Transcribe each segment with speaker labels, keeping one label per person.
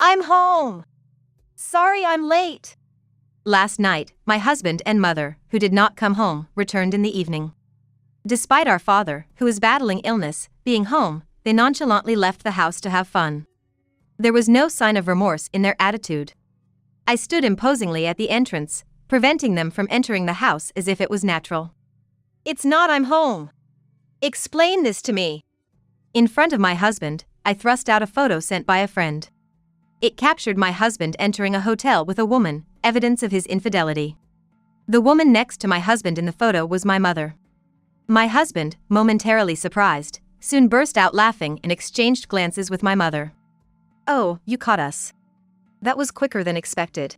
Speaker 1: I'm home. Sorry I'm late.
Speaker 2: Last night, my husband and mother, who did not come home, returned in the evening. Despite our father, who was battling illness, being home, they nonchalantly left the house to have fun. There was no sign of remorse in their attitude. I stood imposingly at the entrance, preventing them from entering the house as if it was natural.
Speaker 1: It's not I'm home. Explain this to me.
Speaker 2: In front of my husband, I thrust out a photo sent by a friend. It captured my husband entering a hotel with a woman, evidence of his infidelity. The woman next to my husband in the photo was my mother. My husband, momentarily surprised, soon burst out laughing and exchanged glances with my mother.
Speaker 1: Oh, you caught us. That was quicker than expected.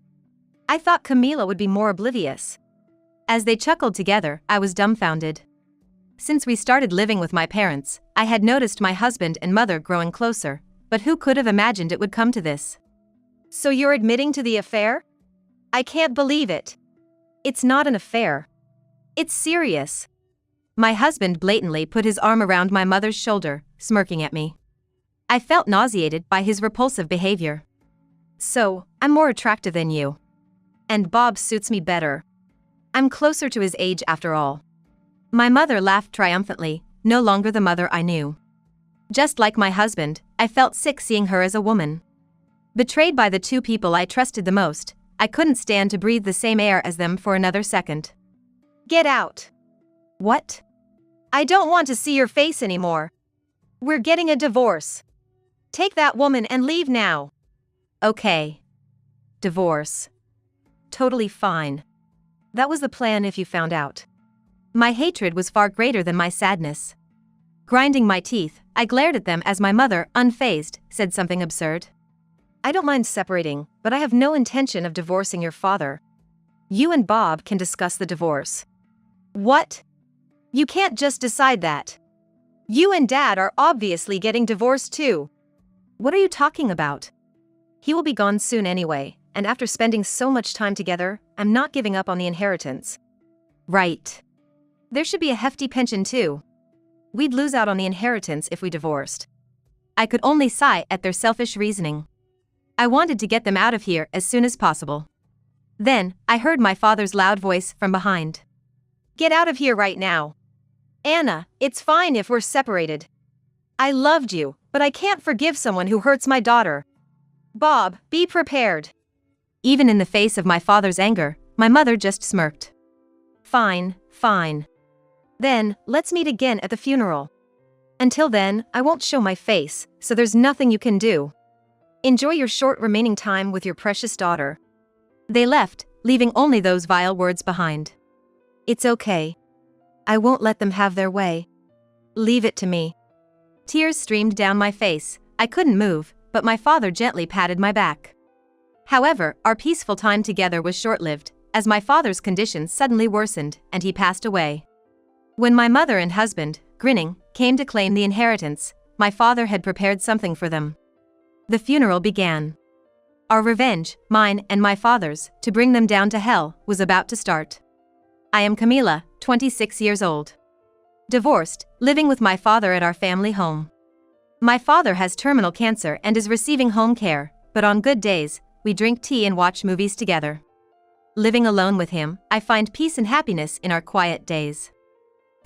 Speaker 1: I thought Camila would be more oblivious.
Speaker 2: As they chuckled together, I was dumbfounded. Since we started living with my parents, I had noticed my husband and mother growing closer, but who could have imagined it would come to this?
Speaker 1: So you're admitting to the affair? I can't believe it. It's not an affair. It's serious.
Speaker 2: My husband blatantly put his arm around my mother's shoulder, smirking at me. I felt nauseated by his repulsive behavior.
Speaker 1: So, I'm more attractive than you. And Bob suits me better. I'm closer to his age after all.
Speaker 2: My mother laughed triumphantly, no longer the mother I knew. Just like my husband, I felt sick seeing her as a woman. Betrayed by the two people I trusted the most, I couldn't stand to breathe the same air as them for another second.
Speaker 1: Get out.
Speaker 2: What?
Speaker 1: I don't want to see your face anymore. We're getting a divorce. Take that woman and leave now.
Speaker 2: Okay. Divorce. Totally fine.
Speaker 1: That was the plan if you found out.
Speaker 2: My hatred was far greater than my sadness. Grinding my teeth, I glared at them as my mother, unfazed, said something absurd.
Speaker 1: I don't mind separating, but I have no intention of divorcing your father. You and Bob can discuss the divorce. What? You can't just decide that. You and Dad are obviously getting divorced too.
Speaker 2: What are you talking about?
Speaker 1: He will be gone soon anyway, and after spending so much time together, I'm not giving up on the inheritance.
Speaker 2: Right.
Speaker 1: There should be a hefty pension too. We'd lose out on the inheritance if we divorced.
Speaker 2: I could only sigh at their selfish reasoning. I wanted to get them out of here as soon as possible. Then, I heard my father's loud voice from behind.
Speaker 1: Get out of here right now. Anna, it's fine if we're separated. I loved you, but I can't forgive someone who hurts my daughter. Bob, be prepared.
Speaker 2: Even in the face of my father's anger, my mother just smirked.
Speaker 1: Fine, fine. Then, let's meet again at the funeral. Until then, I won't show my face, so there's nothing you can do. Enjoy your short remaining time with your precious daughter.
Speaker 2: They left, leaving only those vile words behind.
Speaker 1: It's okay. I won't let them have their way. Leave it to me.
Speaker 2: Tears streamed down my face. I couldn't move, but my father gently patted my back. However, our peaceful time together was short-lived, as my father's condition suddenly worsened, and he passed away. When my mother and husband, grinning, came to claim the inheritance, my father had prepared something for them. The funeral began. Our revenge, mine and my father's, to bring them down to hell, was about to start. I am Camila, 26 years old. Divorced, living with my father at our family home. My father has terminal cancer and is receiving home care, but on good days, we drink tea and watch movies together. Living alone with him, I find peace and happiness in our quiet days.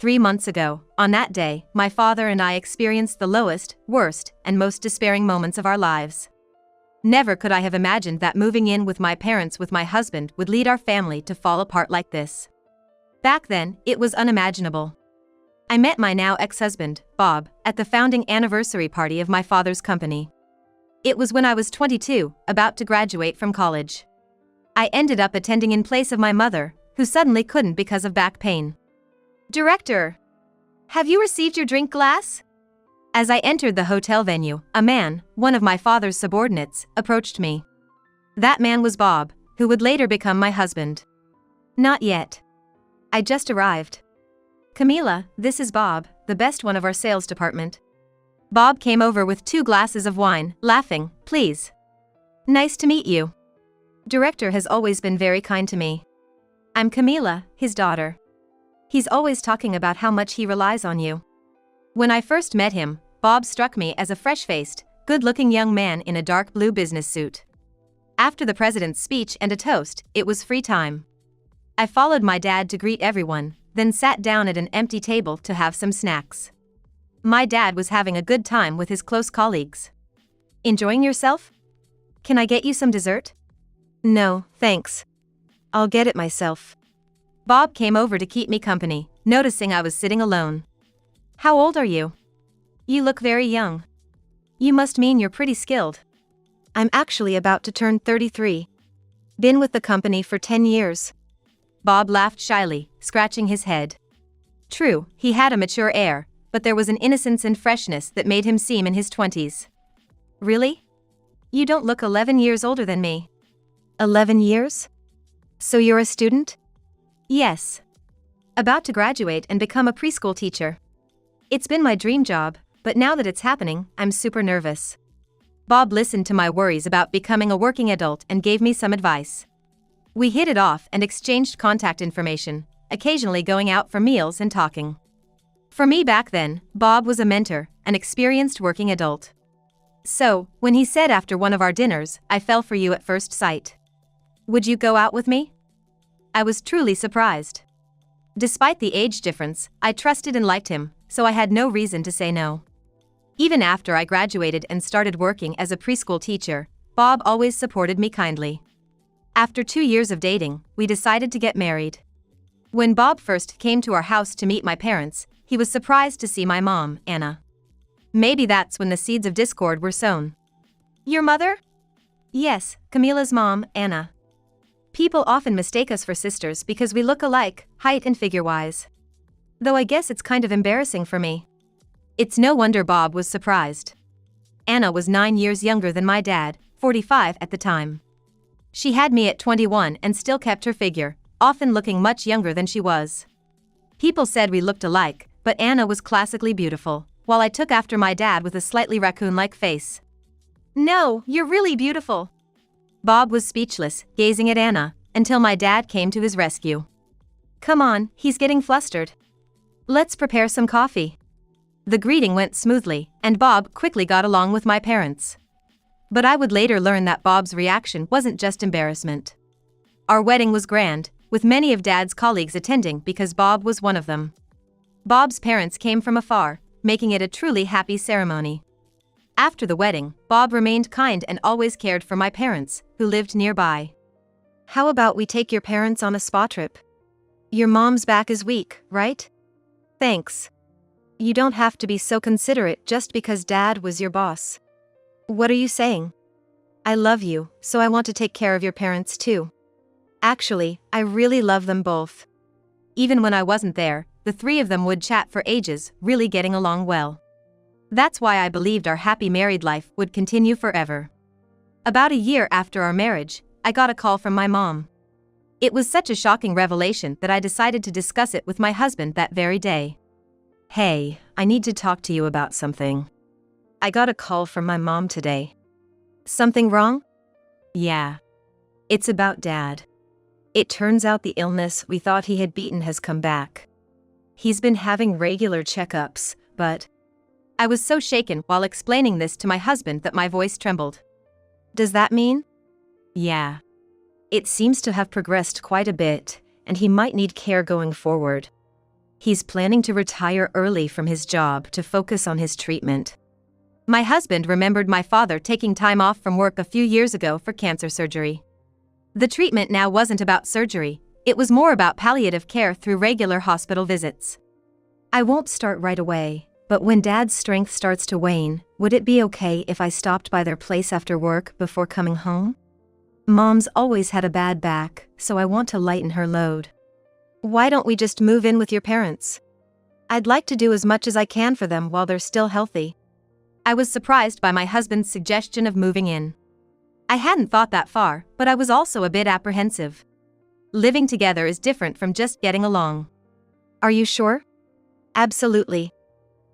Speaker 2: 3 months ago, on that day, my father and I experienced the lowest, worst, and most despairing moments of our lives. Never could I have imagined that moving in with my parents with my husband would lead our family to fall apart like this. Back then, it was unimaginable. I met my now ex-husband, Bob, at the founding anniversary party of my father's company. It was when I was 22, about to graduate from college. I ended up attending in place of my mother, who suddenly couldn't because of back pain.
Speaker 1: Director, have you received your drink glass?
Speaker 2: As I entered the hotel venue, a man, one of my father's subordinates, approached me. That man was Bob, who would later become my husband.
Speaker 1: Not yet.
Speaker 2: I just arrived.
Speaker 1: Camila, this is Bob, the best one of our sales department.
Speaker 2: Bob came over with 2 glasses of wine, laughing, please.
Speaker 1: Nice to meet you. Director has always been very kind to me. I'm Camila, his daughter. He's always talking about how much he relies on you.
Speaker 2: When I first met him, Bob struck me as a fresh-faced, good-looking young man in a dark blue business suit. After the president's speech and a toast, it was free time. I followed my dad to greet everyone, then sat down at an empty table to have some snacks. My dad was having a good time with his close colleagues. Enjoying yourself? Can I get you some dessert?
Speaker 1: No, thanks. I'll get it myself.
Speaker 2: Bob came over to keep me company, noticing I was sitting alone. How old are you? You look very young. You must mean you're pretty skilled.
Speaker 1: I'm actually about to turn 33. Been with the company for 10 years.
Speaker 2: Bob laughed shyly, scratching his head. True, he had a mature air, but there was an innocence and freshness that made him seem in his 20s. Really? You don't look 11 years older than me.
Speaker 1: 11 years? So you're a student?
Speaker 2: Yes. About to graduate and become a preschool teacher. It's been my dream job, but now that it's happening, I'm super nervous. Bob listened to my worries about becoming a working adult and gave me some advice. We hit it off and exchanged contact information, occasionally going out for meals and talking. For me back then, Bob was a mentor, an experienced working adult. So, when he said after one of our dinners, I fell for you at first sight. Would you go out with me? I was truly surprised. Despite the age difference, I trusted and liked him, so I had no reason to say no. Even after I graduated and started working as a preschool teacher, Bob always supported me kindly. After 2 years of dating, we decided to get married. When Bob first came to our house to meet my parents, he was surprised to see my mom, Anna. Maybe that's when the seeds of discord were sown. Your mother? Yes, Camila's mom, Anna. People often mistake us for sisters because we look alike, height and figure-wise. Though I guess it's kind of embarrassing for me. It's no wonder Bob was surprised. Anna was 9 years younger than my dad, 45 at the time. She had me at 21 and still kept her figure, often looking much younger than she was. People said we looked alike, but Anna was classically beautiful, while I took after my dad with a slightly raccoon-like face. No, you're really beautiful. Bob was speechless, gazing at Anna, until my dad came to his rescue. Come on, he's getting flustered. Let's prepare some coffee. The greeting went smoothly, and Bob quickly got along with my parents. But I would later learn that Bob's reaction wasn't just embarrassment. Our wedding was grand, with many of Dad's colleagues attending because Bob was one of them. Bob's parents came from afar, making it a truly happy ceremony. After the wedding, Bob remained kind and always cared for my parents, who lived nearby.
Speaker 1: How about we take your parents on a spa trip? Your mom's back is weak, right? Thanks. You don't have to be so considerate just because Dad was your boss. What are you saying? I love you, so I want to take care of your parents too. Actually, I really love them both.
Speaker 2: Even when I wasn't there, the three of them would chat for ages, really getting along well. That's why I believed our happy married life would continue forever. About a year after our marriage, I got a call from my mom. It was such a shocking revelation that I decided to discuss it with my husband that very day. Hey, I need to talk to you about something.
Speaker 1: I got a call from my mom today. Something wrong?
Speaker 2: Yeah.
Speaker 1: It's about Dad. It turns out the illness we thought he had beaten has come back. He's been having regular checkups, but...
Speaker 2: I was so shaken while explaining this to my husband that my voice trembled.
Speaker 1: Does that mean?
Speaker 2: Yeah.
Speaker 1: It seems to have progressed quite a bit, and he might need care going forward. He's planning to retire early from his job to focus on his treatment.
Speaker 2: My husband remembered my father taking time off from work a few years ago for cancer surgery. The treatment now wasn't about surgery, it was more about palliative care through regular hospital visits.
Speaker 1: I won't start right away, but when Dad's strength starts to wane, would it be okay if I stopped by their place after work before coming home? Mom's always had a bad back, so I want to lighten her load. Why don't we just move in with your parents? I'd like to do as much as I can for them while they're still healthy.
Speaker 2: I was surprised by my husband's suggestion of moving in. I hadn't thought that far, but I was also a bit apprehensive. Living together is different from just getting along.
Speaker 1: Are you sure? Absolutely.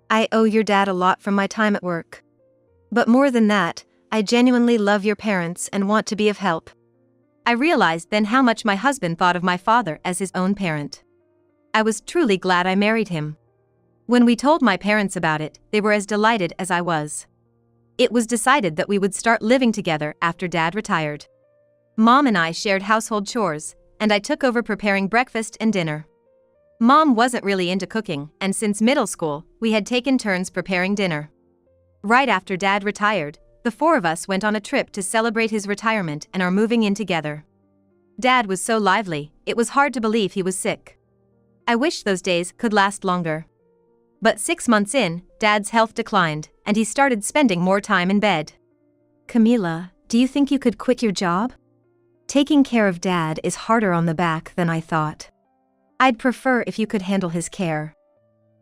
Speaker 1: I owe your dad a lot from my time at work. But more than that, I genuinely love your parents and want to be of help.
Speaker 2: I realized then how much my husband thought of my father as his own parent. I was truly glad I married him. When we told my parents about it, they were as delighted as I was. It was decided that we would start living together after Dad retired. Mom and I shared household chores, and I took over preparing breakfast and dinner. Mom wasn't really into cooking, and since middle school, we had taken turns preparing dinner. Right after Dad retired, the four of us went on a trip to celebrate his retirement and are moving in together. Dad was so lively, it was hard to believe he was sick. I wish those days could last longer. But 6 months in, Dad's health declined, and he started spending more time in bed.
Speaker 1: Camila, do you think you could quit your job? Taking care of Dad is harder on the back than I thought. I'd prefer if you could handle his care.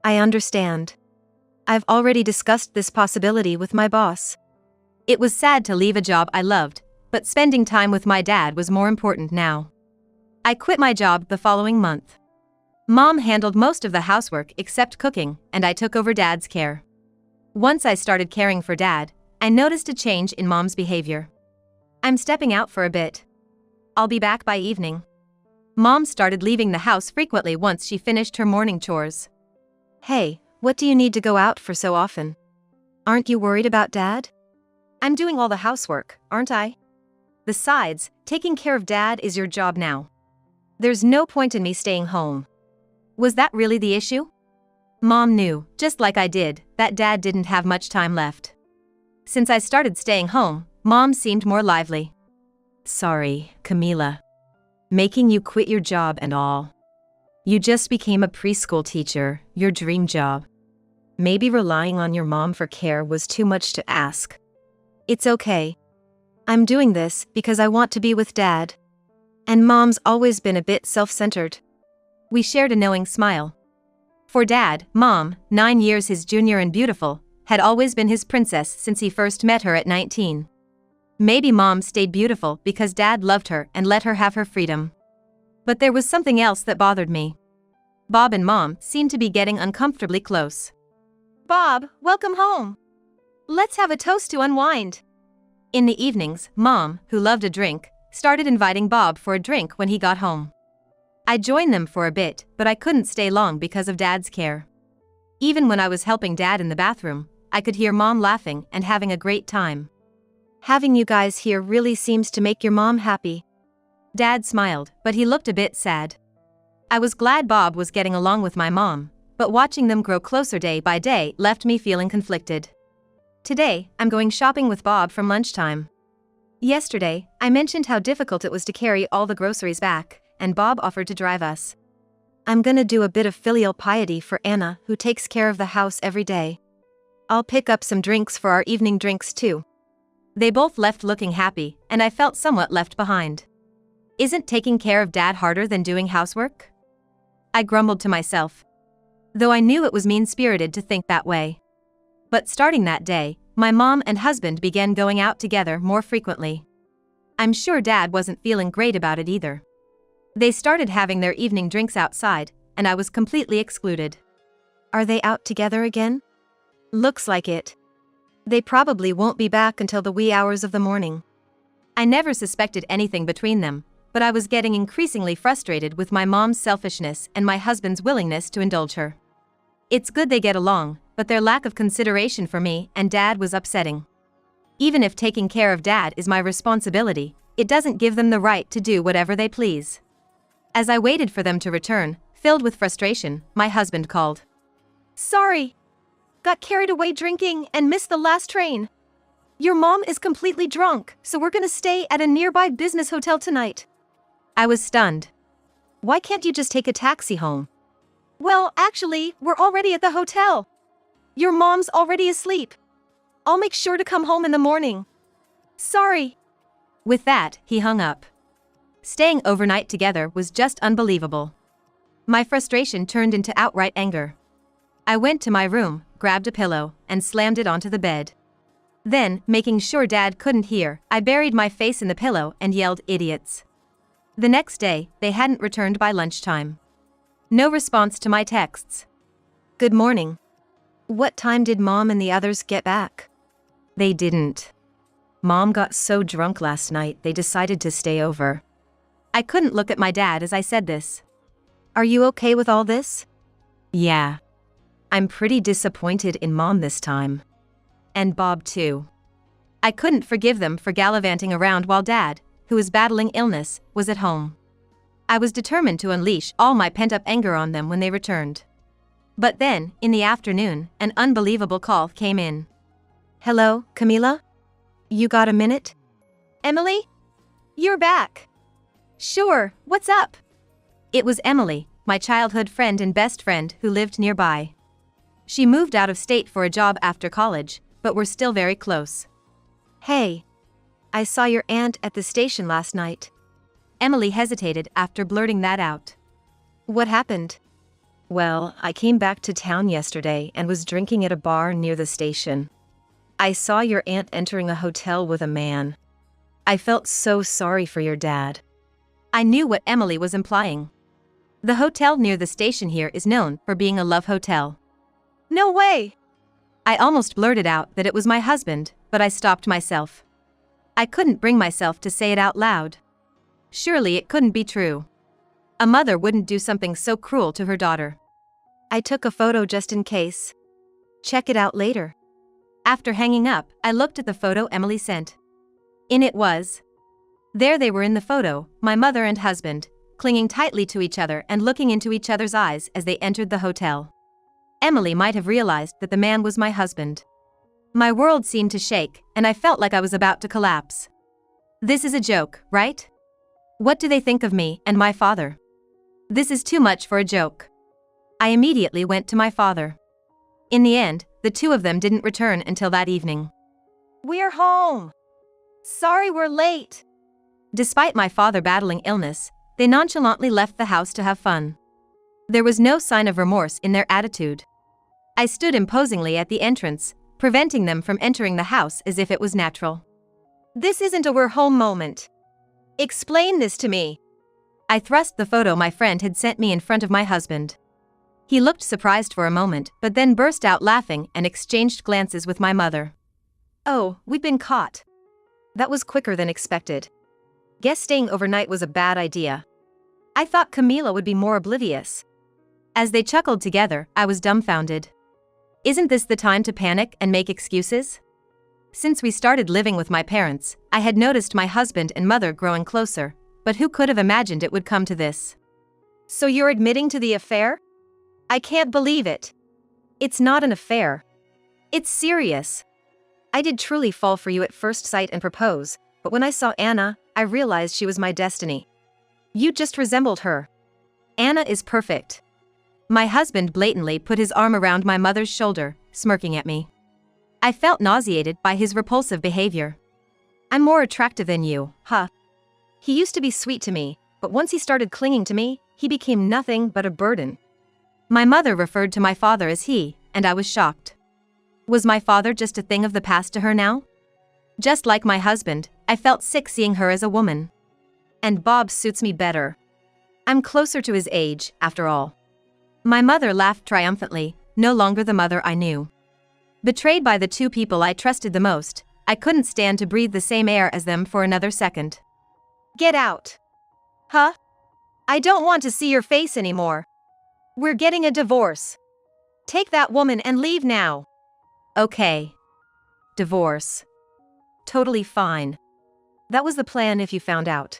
Speaker 1: I understand. I've already discussed this possibility with my boss.
Speaker 2: It was sad to leave a job I loved, but spending time with my dad was more important now. I quit my job the following month. Mom handled most of the housework except cooking, and I took over Dad's care. Once I started caring for Dad, I noticed a change in Mom's behavior. I'm stepping out for a bit. I'll be back by evening. Mom started leaving the house frequently once she finished her morning chores.
Speaker 1: Hey, what do you need to go out for so often? Aren't you worried about Dad?
Speaker 2: I'm doing all the housework, aren't I? Besides, taking care of Dad is your job now. There's no point in me staying home. Was that really the issue? Mom knew, just like I did, that Dad didn't have much time left. Since I started staying home, Mom seemed more lively.
Speaker 1: Sorry, Camila. Making you quit your job and all. You just became a preschool teacher, your dream job. Maybe relying on your mom for care was too much to ask. It's okay. I'm doing this because I want to be with Dad. And Mom's always been a bit self-centered.
Speaker 2: We shared a knowing smile. For Dad, Mom, 9 years his junior and beautiful, had always been his princess since he first met her at 19. Maybe Mom stayed beautiful because Dad loved her and let her have her freedom. But there was something else that bothered me. Bob and Mom seemed to be getting uncomfortably close.
Speaker 1: Bob, welcome home. Let's have a toast to unwind.
Speaker 2: In the evenings, Mom, who loved a drink, started inviting Bob for a drink when he got home. I joined them for a bit, but I couldn't stay long because of Dad's care. Even when I was helping Dad in the bathroom, I could hear Mom laughing and having a great time.
Speaker 1: Having you guys here really seems to make your mom happy.
Speaker 2: Dad smiled, but he looked a bit sad. I was glad Bob was getting along with my mom, but watching them grow closer day by day left me feeling conflicted. Today, I'm going shopping with Bob from lunchtime. Yesterday, I mentioned how difficult it was to carry all the groceries back, and Bob offered to drive us.
Speaker 1: I'm gonna do a bit of filial piety for Anna, who takes care of the house every day. I'll pick up some drinks for our evening drinks too.
Speaker 2: They both left looking happy, and I felt somewhat left behind. Isn't taking care of Dad harder than doing housework? I grumbled to myself. Though I knew it was mean-spirited to think that way. But starting that day, my mom and husband began going out together more frequently. I'm sure Dad wasn't feeling great about it either. They started having their evening drinks outside, and I was completely excluded.
Speaker 1: Are they out together again? Looks like it. They probably won't be back until the wee hours of the morning.
Speaker 2: I never suspected anything between them, but I was getting increasingly frustrated with my mom's selfishness and my husband's willingness to indulge her. It's good they get along, but their lack of consideration for me and Dad was upsetting. Even if taking care of Dad is my responsibility, it doesn't give them the right to do whatever they please. As I waited for them to return, filled with frustration, my husband called.
Speaker 1: Sorry. Got carried away drinking and missed the last train. Your mom is completely drunk, so we're gonna stay at a nearby business hotel tonight.
Speaker 2: I was stunned.
Speaker 1: Why can't you just take a taxi home? Well, actually, we're already at the hotel. Your mom's already asleep. I'll make sure to come home in the morning. Sorry.
Speaker 2: With that, he hung up. Staying overnight together was just unbelievable. My frustration turned into outright anger. I went to my room, grabbed a pillow, and slammed it onto the bed. Then, making sure Dad couldn't hear, I buried my face in the pillow and yelled, "Idiots." The next day, they hadn't returned by lunchtime. No response to my texts.
Speaker 1: Good morning. What time did Mom and the others get back?
Speaker 2: They didn't. Mom got so drunk last night they decided to stay over. I couldn't look at my dad as I said this.
Speaker 1: Are you okay with all this?
Speaker 2: Yeah. I'm pretty disappointed in Mom this time. And Bob too. I couldn't forgive them for gallivanting around while Dad, who was battling illness, was at home. I was determined to unleash all my pent-up anger on them when they returned. But then, in the afternoon, an unbelievable call came in.
Speaker 1: Hello, Camila? You got a minute?
Speaker 2: Emily? You're back. Sure, what's up? It was Emily, my childhood friend and best friend who lived nearby. She moved out of state for a job after college, but we're still very close.
Speaker 1: Hey. I saw your aunt at the station last night.
Speaker 2: Emily hesitated after blurting that out.
Speaker 1: What happened? Well, I came back to town yesterday and was drinking at a bar near the station. I saw your aunt entering a hotel with a man. I felt so sorry for your dad.
Speaker 2: I knew what Emily was implying. The hotel near the station here is known for being a love hotel.
Speaker 1: No way!
Speaker 2: I almost blurted out that it was my husband, but I stopped myself. I couldn't bring myself to say it out loud. Surely it couldn't be true. A mother wouldn't do something so cruel to her daughter.
Speaker 1: I took a photo just in case. Check it out later.
Speaker 2: After hanging up, I looked at the photo Emily sent. In it was. There they were in the photo, my mother and husband, clinging tightly to each other and looking into each other's eyes as they entered the hotel. Emily might have realized that the man was my husband. My world seemed to shake, and I felt like I was about to collapse. This is a joke, right? What do they think of me and my father? This is too much for a joke. I immediately went to my father. In the end, the two of them didn't return until that evening.
Speaker 1: We're home. Sorry we're late.
Speaker 2: Despite my father battling illness, they nonchalantly left the house to have fun. There was no sign of remorse in their attitude. I stood imposingly at the entrance, preventing them from entering the house as if it was natural.
Speaker 1: This isn't a we're home moment. Explain this to me.
Speaker 2: I thrust the photo my friend had sent me in front of my husband. He looked surprised for a moment, but then burst out laughing and exchanged glances with my mother.
Speaker 1: Oh, we've been caught. That was quicker than expected. Guess staying overnight was a bad idea. I thought Camila would be more oblivious.
Speaker 2: As they chuckled together, I was dumbfounded. Isn't this the time to panic and make excuses? Since we started living with my parents, I had noticed my husband and mother growing closer, but who could have imagined it would come to this?
Speaker 1: So you're admitting to the affair? I can't believe it. It's not an affair. It's serious. I did truly fall for you at first sight and propose, but when I saw Anna, I realized she was my destiny. You just resembled her.
Speaker 2: Anna is perfect. My husband blatantly put his arm around my mother's shoulder, smirking at me. I felt nauseated by his repulsive behavior.
Speaker 1: I'm more attractive than you, huh? He used to be sweet to me, but once he started clinging to me, he became nothing but a burden.
Speaker 2: My mother referred to my father as he, and I was shocked. Was my father just a thing of the past to her now? Just like my husband, I felt sick seeing her as a woman.
Speaker 1: And Bob suits me better. I'm closer to his age, after all.
Speaker 2: My mother laughed triumphantly, no longer the mother I knew. Betrayed by the two people I trusted the most, I couldn't stand to breathe the same air as them for another second.
Speaker 1: Get out. Huh? I don't want to see your face anymore. We're getting a divorce. Take that woman and leave now.
Speaker 2: Okay. Divorce. Totally fine.
Speaker 1: That was the plan if you found out.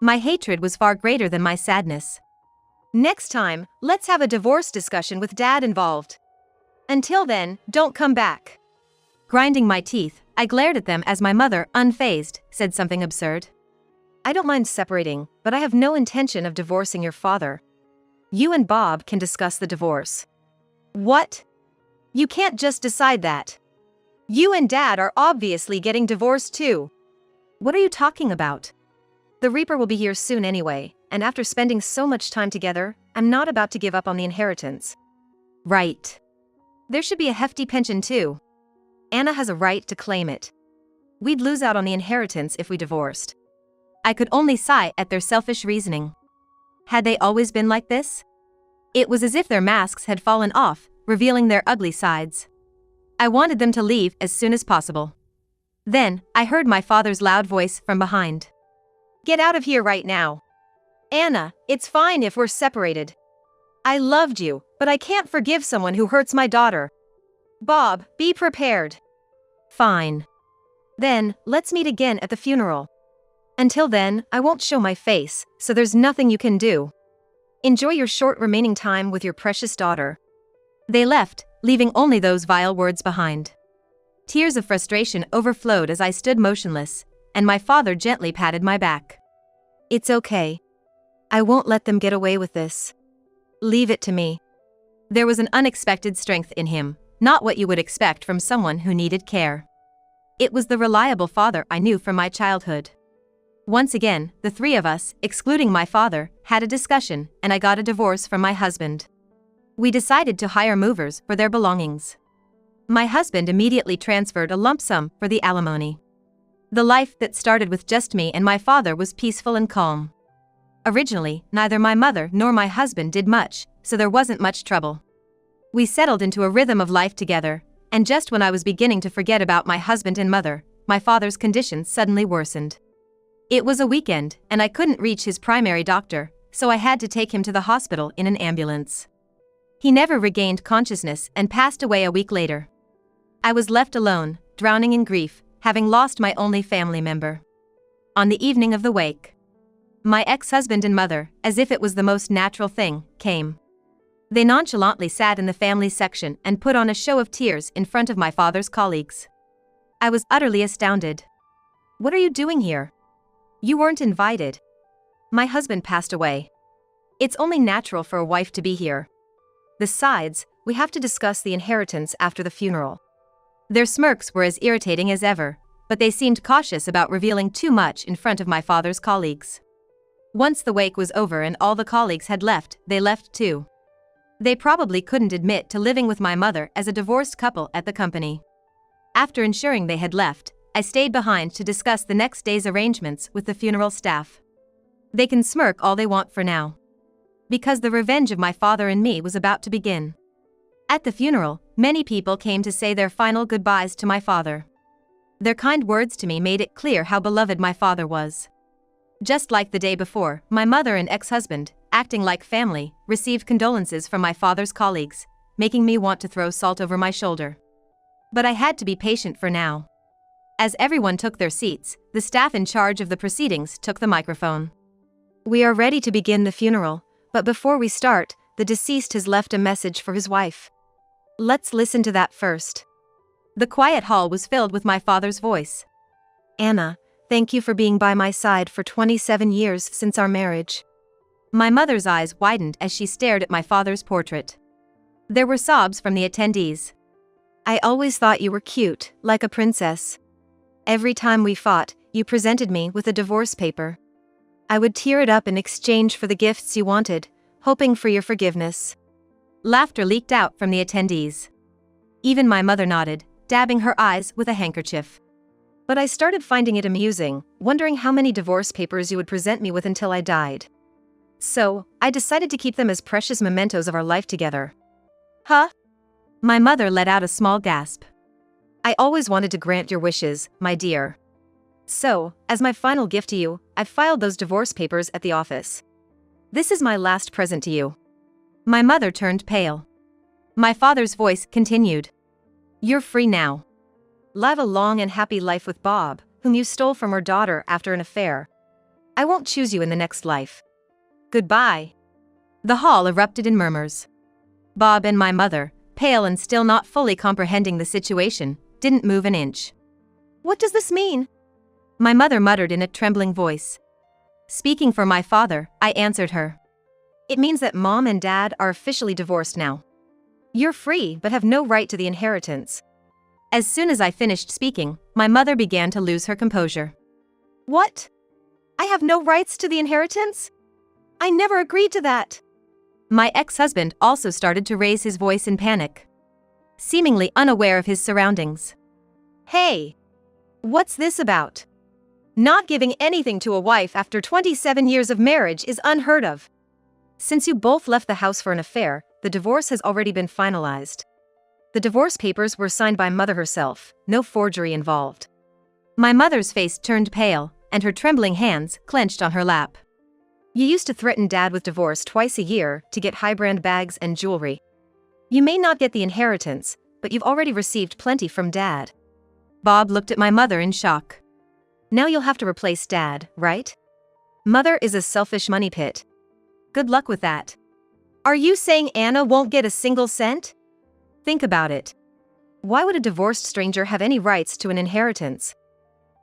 Speaker 2: My hatred was far greater than my sadness.
Speaker 1: Next time, let's have a divorce discussion with Dad involved. Until then, don't come back.
Speaker 2: Grinding my teeth, I glared at them as my mother, unfazed, said something absurd.
Speaker 1: I don't mind separating, but I have no intention of divorcing your father. You and Bob can discuss the divorce. What? You can't just decide that. You and Dad are obviously getting divorced too.
Speaker 2: What are you talking about?
Speaker 1: The Reaper will be here soon anyway, and after spending so much time together, I'm not about to give up on the inheritance.
Speaker 2: Right.
Speaker 1: There should be a hefty pension too. Anna has a right to claim it. We'd lose out on the inheritance if we divorced.
Speaker 2: I could only sigh at their selfish reasoning. Had they always been like this? It was as if their masks had fallen off, revealing their ugly sides. I wanted them to leave as soon as possible. Then, I heard my father's loud voice from behind.
Speaker 1: Get out of here right now. Anna, it's fine if we're separated. I loved you, but I can't forgive someone who hurts my daughter. Bob, be prepared.
Speaker 2: Fine.
Speaker 1: Then, let's meet again at the funeral. Until then, I won't show my face, so there's nothing you can do. Enjoy your short remaining time with your precious daughter."
Speaker 2: They left, leaving only those vile words behind. Tears of frustration overflowed as I stood motionless, and my father gently patted my back.
Speaker 1: "It's okay. I won't let them get away with this. Leave it to me."
Speaker 2: There was an unexpected strength in him, not what you would expect from someone who needed care. It was the reliable father I knew from my childhood. Once again, the three of us, excluding my father, had a discussion, and I got a divorce from my husband. We decided to hire movers for their belongings. My husband immediately transferred a lump sum for the alimony. The life that started with just me and my father was peaceful and calm. Originally, neither my mother nor my husband did much, so there wasn't much trouble. We settled into a rhythm of life together, and just when I was beginning to forget about my husband and mother, my father's condition suddenly worsened. It was a weekend, and I couldn't reach his primary doctor, so I had to take him to the hospital in an ambulance. He never regained consciousness and passed away a week later. I was left alone, drowning in grief, having lost my only family member. On the evening of the wake, my ex-husband and mother, as if it was the most natural thing, came. They nonchalantly sat in the family section and put on a show of tears in front of my father's colleagues. I was utterly astounded. "What are you doing here? You weren't invited. My husband passed away. It's only natural for a wife to be here. Besides, we have to discuss the inheritance after the funeral." Their smirks were as irritating as ever, but they seemed cautious about revealing too much in front of my father's colleagues. Once the wake was over and all the colleagues had left, they left too. They probably couldn't admit to living with my mother as a divorced couple at the company. After ensuring they had left, I stayed behind to discuss the next day's arrangements with the funeral staff. They can smirk all they want for now, because the revenge of my father and me was about to begin. At the funeral, many people came to say their final goodbyes to my father. Their kind words to me made it clear how beloved my father was. Just like the day before, my mother and ex-husband, acting like family, received condolences from my father's colleagues, making me want to throw salt over my shoulder. But I had to be patient for now. As everyone took their seats, the staff in charge of the proceedings took the microphone.
Speaker 1: "We are ready to begin the funeral, but before we start, the deceased has left a message for his wife. Let's listen to that first."
Speaker 2: The quiet hall was filled with my father's voice.
Speaker 1: "Anna, thank you for being by my side for 27 years since our marriage."
Speaker 2: My mother's eyes widened as she stared at my father's portrait. There were sobs from the attendees.
Speaker 1: "I always thought you were cute, like a princess. Every time we fought, you presented me with a divorce paper. I would tear it up in exchange for the gifts you wanted, hoping for your forgiveness."
Speaker 2: Laughter leaked out from the attendees. Even my mother nodded, dabbing her eyes with a handkerchief.
Speaker 1: "But I started finding it amusing, wondering how many divorce papers you would present me with until I died. So, I decided to keep them as precious mementos of our life together."
Speaker 2: "Huh?" My mother let out a small gasp.
Speaker 1: "I always wanted to grant your wishes, my dear. So, as my final gift to you, I've filed those divorce papers at the office. This is my last present to you."
Speaker 2: My mother turned pale. My father's voice continued. "You're free now.
Speaker 1: Live a long and happy life with Bob, whom you stole from her daughter after an affair. I won't choose you in the next life. Goodbye."
Speaker 2: The hall erupted in murmurs. Bob and my mother, pale and still not fully comprehending the situation, didn't move an inch.
Speaker 1: "What does this mean?"
Speaker 2: My mother muttered in a trembling voice. Speaking for my father, I answered her.
Speaker 1: "It means that Mom and Dad are officially divorced now. You're free but have no right to the inheritance."
Speaker 2: As soon as I finished speaking, my mother began to lose her composure.
Speaker 1: "What? I have no rights to the inheritance? I never agreed to that."
Speaker 2: My ex-husband also started to raise his voice in panic, seemingly unaware of his surroundings.
Speaker 1: "Hey! What's this about? Not giving anything to a wife after 27 years of marriage is unheard of. Since you both left the house for an affair, the divorce has already been finalized. The divorce papers were signed by Mother herself, no forgery involved."
Speaker 2: My mother's face turned pale, and her trembling hands clenched on her lap.
Speaker 1: "You used to threaten Dad with divorce twice a year to get high-brand bags and jewelry. You may not get the inheritance, but you've already received plenty from Dad.
Speaker 2: Bob looked at my mother in shock.
Speaker 1: Now you'll have to replace Dad, right? Mother is a selfish money pit. Good luck with that. Are you saying Anna won't get a single cent? Think about it. Why would a divorced stranger have any rights to an inheritance?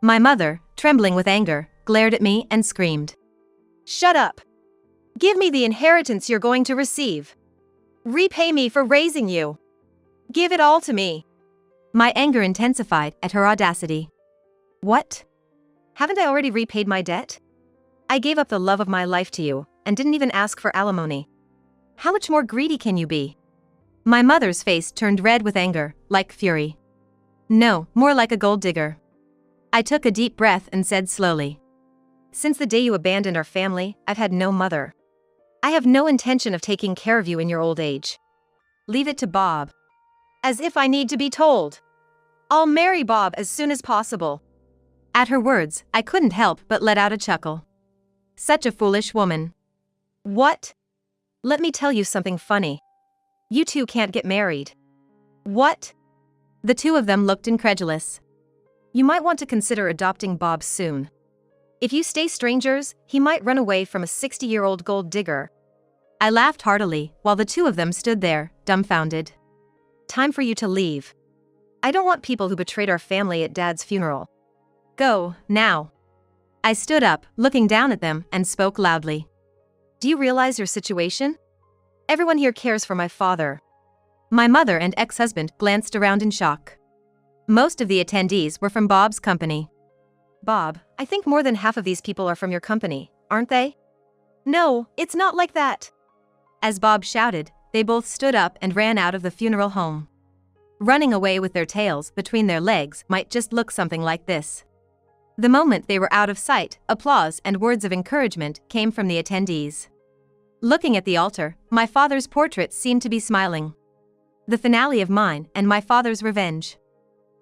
Speaker 2: My mother, trembling with anger, glared at me and screamed.
Speaker 1: Shut up! Give me the inheritance you're going to receive. Repay me for raising you. Give it all to me.
Speaker 2: My anger intensified at her audacity.
Speaker 1: What? Haven't I already repaid my debt? I gave up the love of my life to you, and didn't even ask for alimony. How much more greedy can you be?
Speaker 2: My mother's face turned red with anger, like fury. No, more like a gold digger. I took a deep breath and said slowly.
Speaker 1: Since the day you abandoned our family, I've had no mother. I have no intention of taking care of you in your old age. Leave it to Bob. As if I need to be told. I'll marry Bob as soon as possible.
Speaker 2: At her words, I couldn't help but let out a chuckle. Such a foolish woman.
Speaker 1: What? Let me tell you something funny. You two can't get married. What?
Speaker 2: The two of them looked incredulous.
Speaker 1: You might want to consider adopting Bob soon. If you stay strangers, he might run away from a 60-year-old gold digger.
Speaker 2: I laughed heartily, while the two of them stood there, dumbfounded.
Speaker 1: Time for you to leave. I don't want people who betrayed our family at Dad's funeral. Go, now.
Speaker 2: I stood up, looking down at them, and spoke loudly.
Speaker 1: Do you realize your situation? Everyone here cares for my father.
Speaker 2: My mother and ex-husband glanced around in shock. Most of the attendees were from Bob's company.
Speaker 1: Bob, I think more than half of these people are from your company, aren't they? No, it's not like that.
Speaker 2: As Bob shouted, they both stood up and ran out of the funeral home. Running away with their tails between their legs might just look something like this. The moment they were out of sight, applause and words of encouragement came from the attendees. Looking at the altar, my father's portrait seemed to be smiling. The finale of mine and my father's revenge.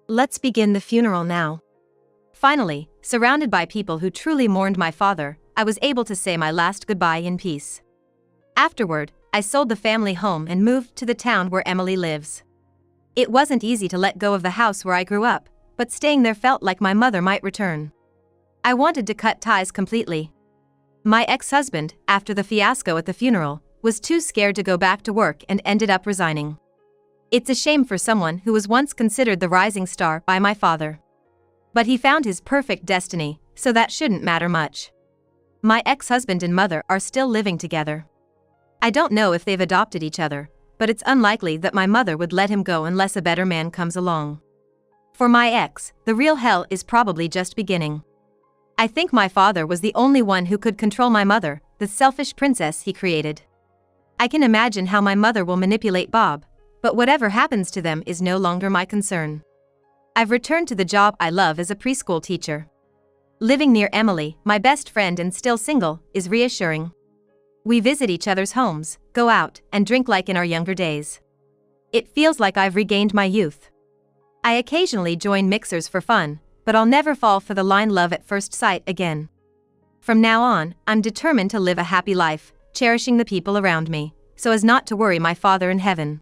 Speaker 1: Let's begin the funeral now.
Speaker 2: Finally, surrounded by people who truly mourned my father, I was able to say my last goodbye in peace. Afterward, I sold the family home and moved to the town where Emily lives. It wasn't easy to let go of the house where I grew up, but staying there felt like my mother might return. I wanted to cut ties completely. My ex-husband, after the fiasco at the funeral, was too scared to go back to work and ended up resigning. It's a shame for someone who was once considered the rising star by my father. But he found his perfect destiny, so that shouldn't matter much. My ex-husband and mother are still living together. I don't know if they've adopted each other, but it's unlikely that my mother would let him go unless a better man comes along. For my ex, the real hell is probably just beginning. I think my father was the only one who could control my mother, the selfish princess he created. I can imagine how my mother will manipulate Bob, but whatever happens to them is no longer my concern. I've returned to the job I love as a preschool teacher. Living near Emily, my best friend and still single, is reassuring. We visit each other's homes, go out, and drink like in our younger days. It feels like I've regained my youth. I occasionally join mixers for fun, but I'll never fall for the line love at first sight again. From now on, I'm determined to live a happy life, cherishing the people around me, so as not to worry my father in heaven.